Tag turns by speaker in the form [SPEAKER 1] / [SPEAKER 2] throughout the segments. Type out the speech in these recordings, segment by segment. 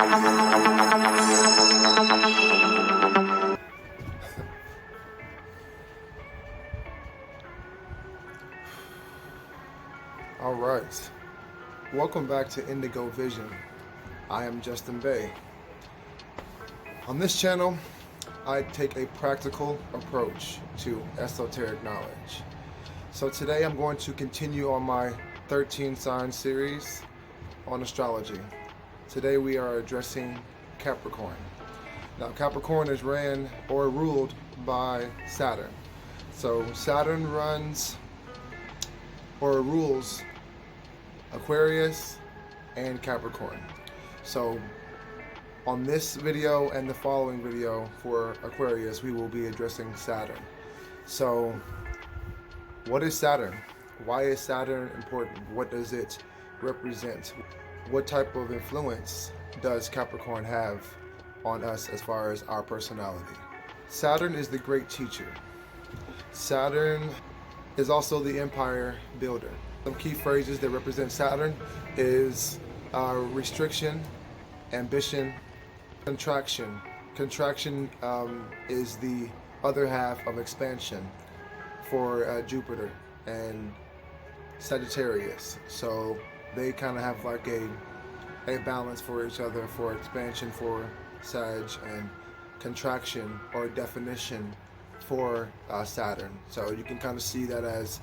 [SPEAKER 1] All right, welcome back to Indigo Vision. I am Justin Bay. On this channel, I take a practical approach to esoteric knowledge. So today I'm going to continue on my 13 sign series on astrology. Today we are addressing Capricorn. Now Capricorn is ran or ruled by Saturn. So Saturn runs or rules Aquarius and Capricorn. So on this video and the following video for Aquarius, we will be addressing Saturn. So what is Saturn? Why is Saturn important? What does it represent? What type of influence does Capricorn have on us as far as our personality? Saturn is the great teacher. Saturn is also the empire builder. Some key phrases that represent Saturn is restriction, ambition, contraction. Contraction is the other half of expansion for Jupiter and Sagittarius. So they kind of have like a balance for each other, for expansion for Sag and contraction or definition for Saturn. So you can kind of see that as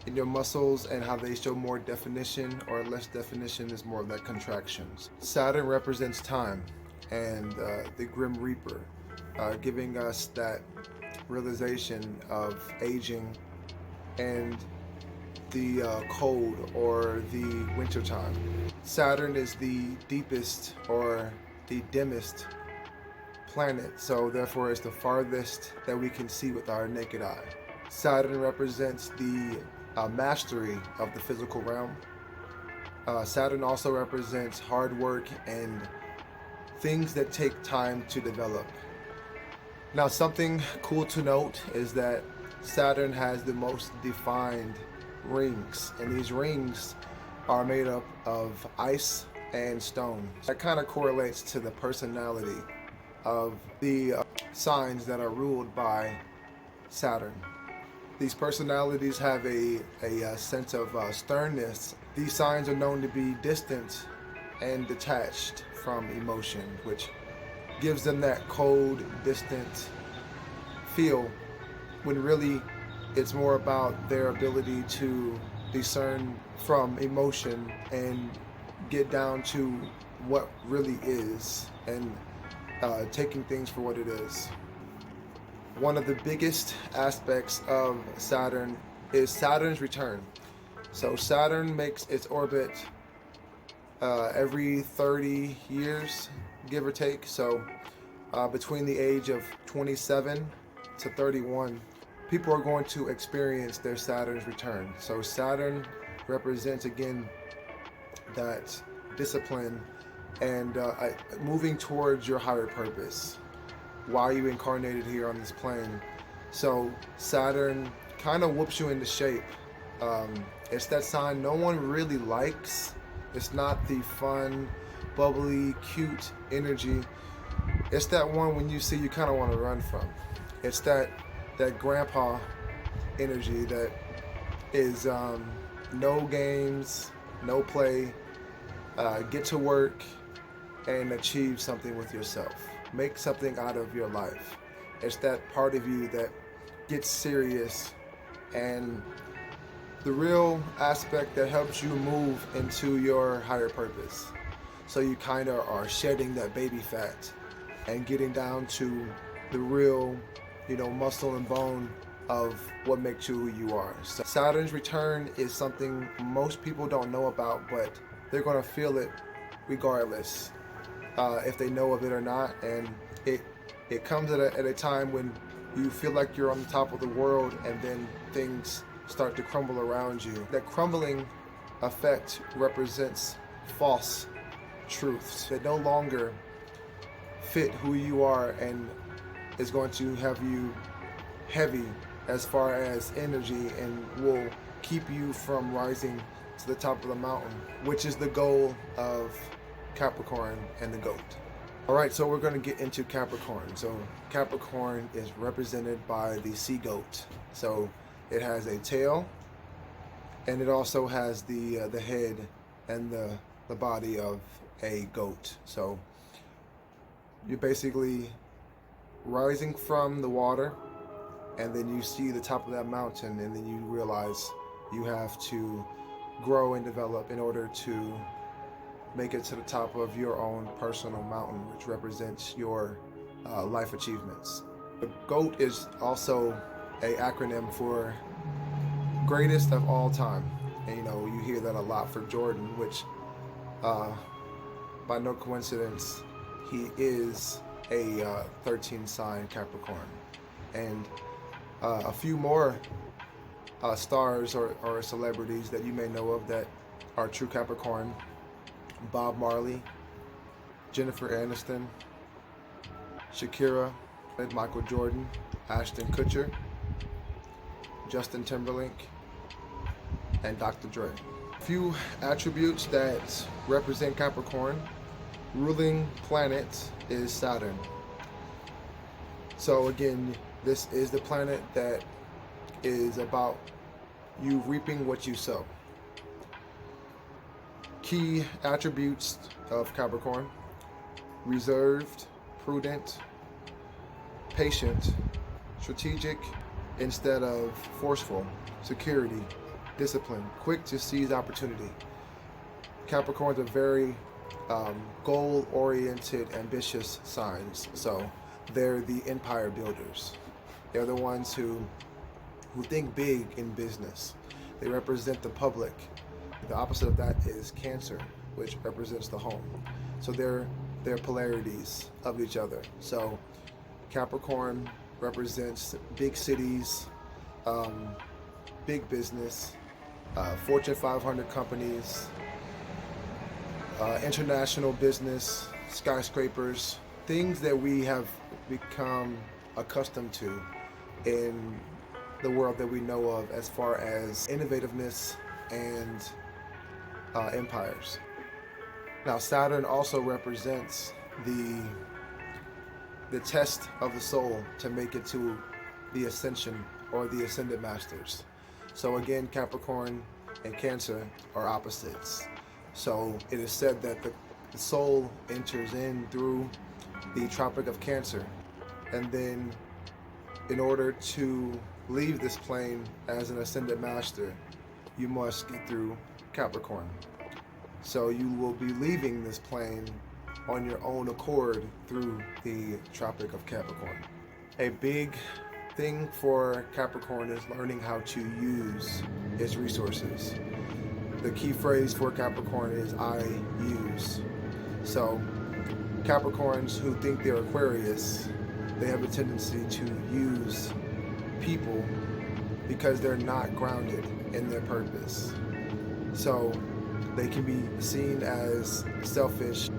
[SPEAKER 1] in your muscles and how they show more definition or less definition is more of that contractions. Saturn represents time and the Grim Reaper, giving us that realization of aging and the cold or the winter time. Saturn is the deepest or the dimmest planet, so therefore it's the farthest that we can see with our naked eye. Saturn represents the mastery of the physical realm. Saturn also represents hard work and things that take time to develop. Now, something cool to note is that Saturn has the most defined rings, and these rings are made up of ice and stone. That kind of correlates to the personality of the signs that are ruled by Saturn. These personalities have a sense of sternness. These signs are known to be distant and detached from emotion, which gives them that cold, distant feel, when really it's more about their ability to discern from emotion and get down to what really is and taking things for what it is. One of the biggest aspects of Saturn is Saturn's return. So Saturn makes its orbit every 30 years, give or take. So between the age of 27 to 31, people are going to experience their Saturn's return. So Saturn represents, again, that discipline and moving towards your higher purpose. Why you incarnated here on this plane. So Saturn kind of whoops you into shape. It's that sign no one really likes. It's not the fun, bubbly, cute energy. It's that one when you see you kind of want to run from. It's that grandpa energy that is no games, no play, get to work and achieve something with yourself. Make something out of your life. It's that part of you that gets serious and the real aspect that helps you move into your higher purpose. So you kind of are shedding that baby fat and getting down to the real, muscle and bone of what makes you who you are. So Saturn's return is something most people don't know about, but they're going to feel it regardless. If they know of it or not, and it comes at a time when you feel like you're on the top of the world and then things start to crumble around you. That crumbling effect represents false truths that no longer fit who you are and is going to have you heavy as far as energy and will keep you from rising to the top of the mountain, which is the goal of Capricorn, and the goat. All right, so we're going to get into Capricorn. So Capricorn is represented by the sea goat. So it has a tail, and it also has the head and the body of a goat. So you're basically rising from the water, and then you see the top of that mountain, and then you realize you have to grow and develop in order to make it to the top of your own personal mountain, which represents your life achievements. The GOAT is also an acronym for greatest of all time. And you hear that a lot for Jordan, which by no coincidence, he is a 13 sign Capricorn. And a few more stars or celebrities that you may know of that are true Capricorn: Bob Marley, Jennifer Aniston, Shakira, Michael Jordan, Ashton Kutcher, Justin Timberlake, and Dr. Dre. A few attributes that represent Capricorn. Ruling planet is Saturn. So again, this is the planet that is about you reaping what you sow. Key attributes of Capricorn: reserved, prudent, patient, strategic instead of forceful, security, discipline, quick to seize opportunity. Capricorns are very goal-oriented, ambitious signs. So they're the empire builders. They're the ones who think big in business. They represent the public. The opposite of that is Cancer, which represents the home. So they're polarities of each other. So Capricorn represents big cities, big business, Fortune 500 companies, international business, skyscrapers, things that we have become accustomed to in the world that we know of as far as innovativeness and empires. Now Saturn also represents the test of the soul to make it to the ascension or the ascended masters. So again, Capricorn and Cancer are opposites. So it is said that the soul enters in through the Tropic of Cancer, and then in order to leave this plane as an ascended master, you must get through Capricorn. So you will be leaving this plane on your own accord through the Tropic of Capricorn. A big thing for Capricorn is learning how to use its resources. The key phrase for Capricorn is I use. So Capricorns who think they're Aquarius, they have a tendency to use people because they're not grounded in their purpose. So they can be seen as selfish,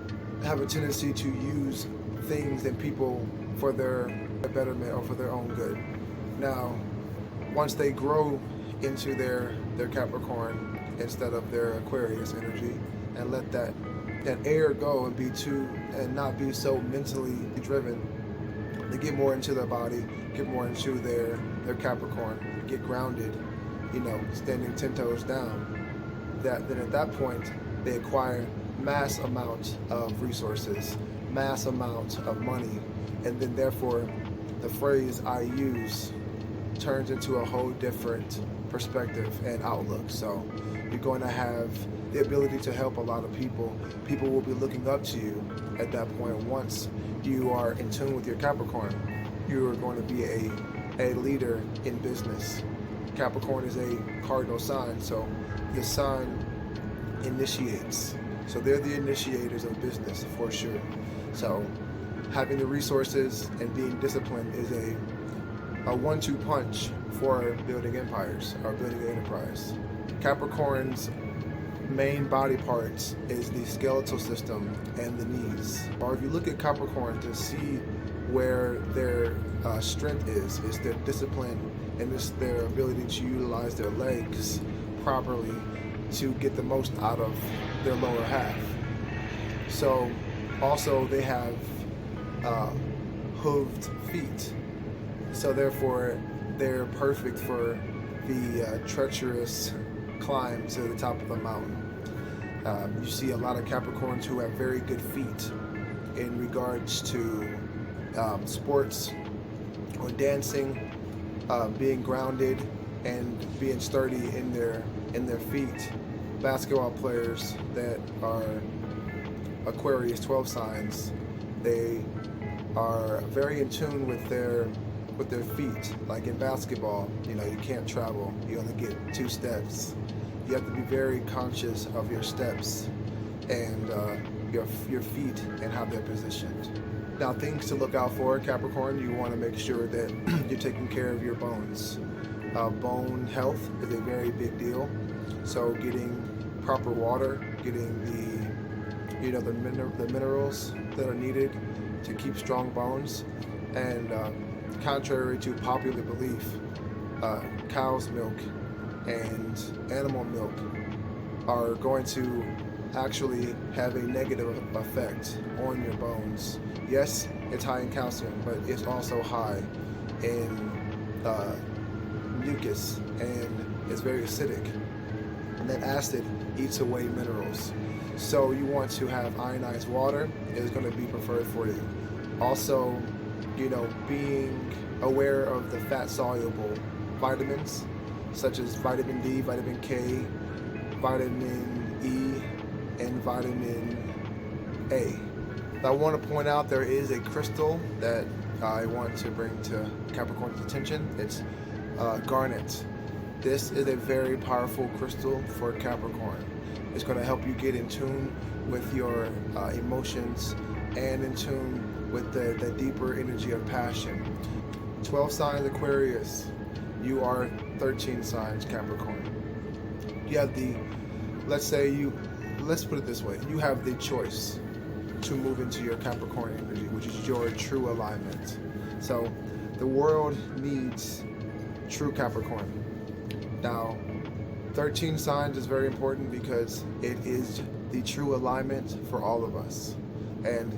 [SPEAKER 1] have a tendency to use things and people for their betterment or for their own good. Now, once they grow into their Capricorn instead of their Aquarius energy, and let that air go and not be so mentally driven, they get more into their body, get more into their Capricorn, get grounded, standing 10 toes down. Then at that point, they acquire mass amount of resources, mass amount of money, and then therefore the phrase I use turns into a whole different perspective and outlook. So you're going to have the ability to help a lot of people. People will be looking up to you at that point. Once you are in tune with your Capricorn, you are going to be a leader in business. Capricorn is a cardinal sign, so the sign initiates. So they're the initiators of business for sure. So having the resources and being disciplined is a 1-2 punch for building empires or building an enterprise. Capricorn's main body parts is the skeletal system and the knees. Or if you look at Capricorn to see where their strength is their discipline and it's their ability to utilize their legs properly to get the most out of their lower half. So also they have hooved feet. So therefore they're perfect for the treacherous climb to the top of the mountain. You see a lot of Capricorns who have very good feet in regards to sports or dancing, being grounded and being sturdy in their feet. Basketball players that are Aquarius 12 signs, they are very in tune with their feet. Like in basketball, you can't travel. You only get 2 steps. You have to be very conscious of your steps and your feet and how they're positioned. Now, things to look out for, Capricorn, you want to make sure that you're taking care of your bones. Bone health is a very big deal. So getting proper water, getting the minerals that are needed to keep strong bones. And contrary to popular belief, cow's milk and animal milk are going to actually have a negative effect on your bones. Yes, it's high in calcium, but it's also high in mucus, and it's very acidic. And that acid eats away minerals. So you want to have ionized water is going to be preferred for you. Also, being aware of the fat-soluble vitamins, such as vitamin D, vitamin K, vitamin E, and vitamin A. I want to point out there is a crystal that I want to bring to Capricorn's attention. It's Garnet. This is a very powerful crystal for Capricorn. It's going to help you get in tune with your emotions and in tune with the deeper energy of passion. 12 signs Aquarius. You are 13 signs Capricorn. You have let's put it this way. You have the choice to move into your Capricorn energy, which is your true alignment. So the world needs true Capricorn. Now, 13 signs is very important because it is the true alignment for all of us. And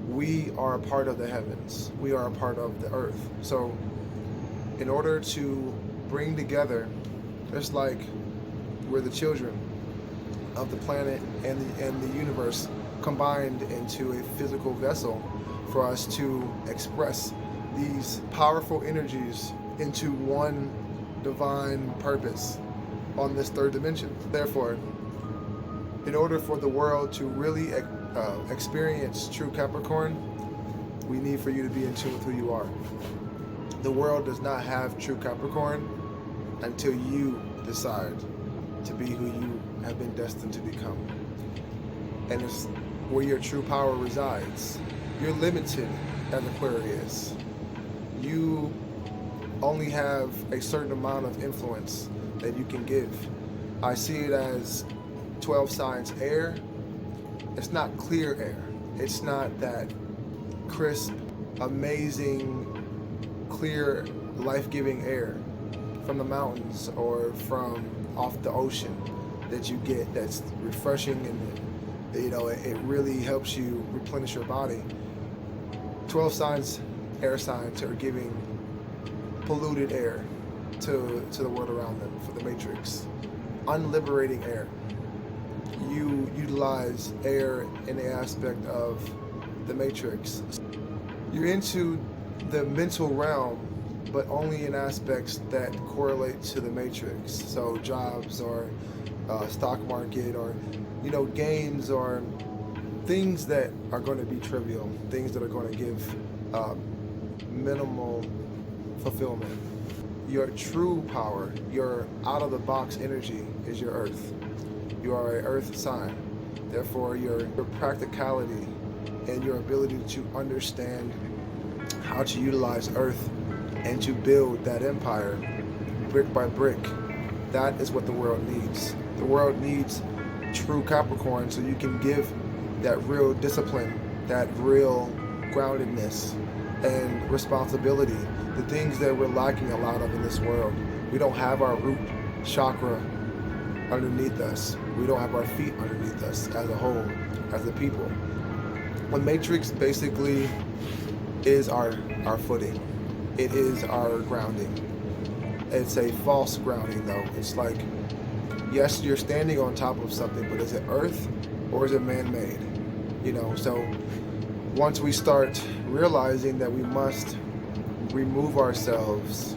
[SPEAKER 1] we are a part of the heavens. We are a part of the earth. So in order to bring together, just like we're the children of the planet and the universe combined into a physical vessel for us to express these powerful energies into one divine purpose on this third dimension. Therefore, in order for the world to really experience true Capricorn, we need for you to be in tune with who you are. The world does not have true Capricorn until you decide to be who you have been destined to become. And it's where your true power resides. You're limited as Aquarius. You only have a certain amount of influence that you can give. I see it as 12 signs air. It's not clear air. It's not that crisp, amazing, clear, life-giving air from the mountains or from off the ocean that you get that's refreshing and it really helps you replenish your body. 12 signs, air signs, are giving polluted air to the world around them for the matrix. Unliberating air. You utilize air in the aspect of the matrix. You're into the mental realm, but only in aspects that correlate to the matrix. So jobs or stock market or games or things that are going to be trivial, things that are going to give minimal fulfillment. Your true power, your out-of-the-box energy is your earth. You are an earth sign. Therefore, your practicality and your ability to understand how to utilize earth and to build that empire brick by brick, that is what the world needs. The world needs true Capricorn so you can give that real discipline, that real groundedness and responsibility, the things that we're lacking a lot of in this world. We don't have our root chakra underneath us. We don't have our feet underneath us as a whole, as a people. The matrix basically is our footing. It is our grounding. It's a false grounding though. It's like, yes, you're standing on top of something, but is it earth or is it man-made? So once we start realizing that we must remove ourselves,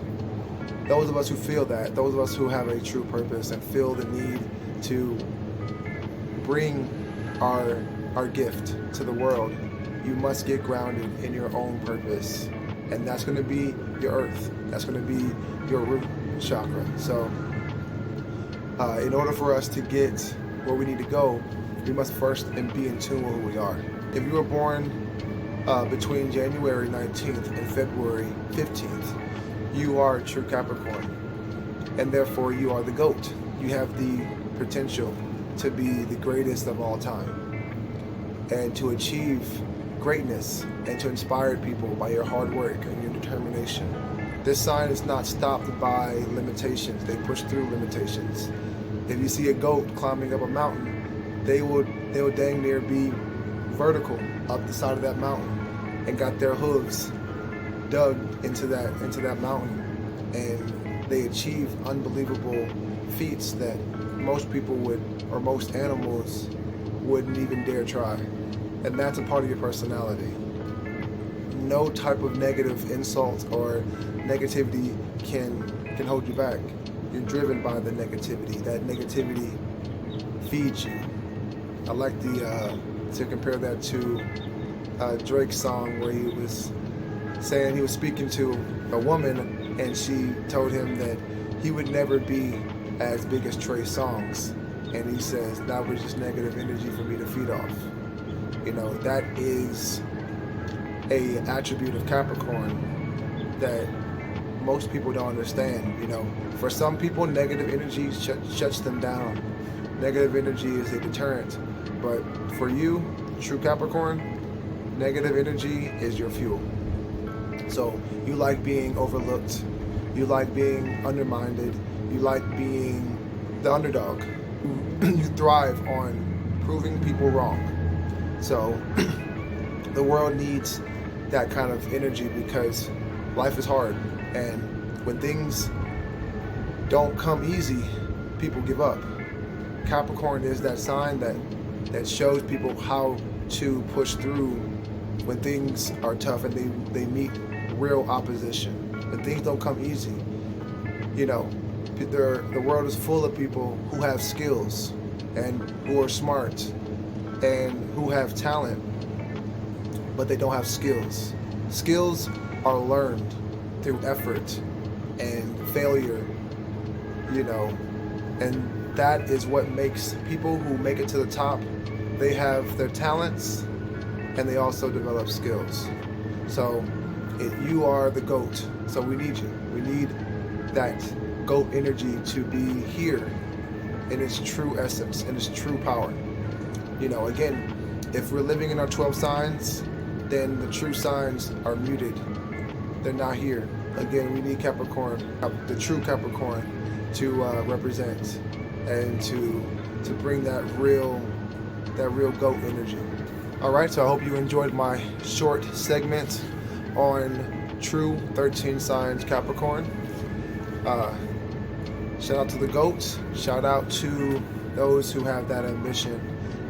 [SPEAKER 1] those of us who feel that, those of us who have a true purpose and feel the need to bring our gift to the world, you must get grounded in your own purpose. And that's going to be your earth. That's going to be your root chakra. So in order for us to get where we need to go, we must first be in tune with who we are. If you were born between January 19th and February 15th, you are a true Capricorn, and therefore you are the GOAT. You have the potential to be the greatest of all time and to achieve greatness and to inspire people by your hard work and your determination. This sign is not stopped by limitations. They push through limitations. If you see a goat climbing up a mountain, they will dang near be vertical up the side of that mountain and got their hooves dug into that mountain, and they achieve unbelievable feats that most people would, or most animals wouldn't even dare try. And that's a part of your personality. No type of negative insult or negativity can hold you back. You're driven by the negativity. That negativity feeds you. I like to compare that to Drake's song where he was saying he was speaking to a woman and she told him that he would never be as big as Trey Songz, and he says that was just negative energy for me to feed off. That is a attribute of Capricorn that most people don't understand. For some people, negative energy shuts them down. Negative energy is a deterrent, but for you, true Capricorn, negative energy is your fuel. So you like being overlooked, you like being undermined, you like being the underdog. You thrive on proving people wrong. So the world needs that kind of energy because life is hard, and when things don't come easy, people give up. Capricorn is that sign that shows people how to push through when things are tough and they meet real opposition. When things don't come easy, the world is full of people who have skills and who are smart and who have talent, but they don't have skills. Skills are learned through effort and failure, and that is what makes people who make it to the top. They have their talents and they also develop skills. So you are the GOAT, so we need you. We need that GOAT energy to be here in its true essence, in its true power. Again, if we're living in our 12 signs, then the true signs are muted. They're not here. Again, we need Capricorn, the true Capricorn, to represent and to bring that real GOAT energy. All right, so I hope you enjoyed my short segment on true 13 signs Capricorn. Shout out to the GOATs. Shout out to those who have that ambition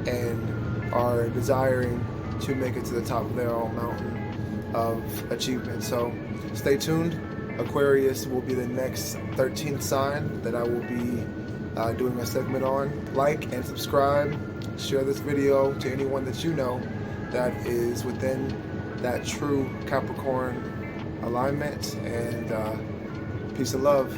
[SPEAKER 1] and are desiring to make it to the top of their own mountain of achievement. So stay tuned. Aquarius will be the next 13th sign that I will be doing a segment on. Like and subscribe. Share this video to anyone that you know that is within that true Capricorn alignment, and peace and love.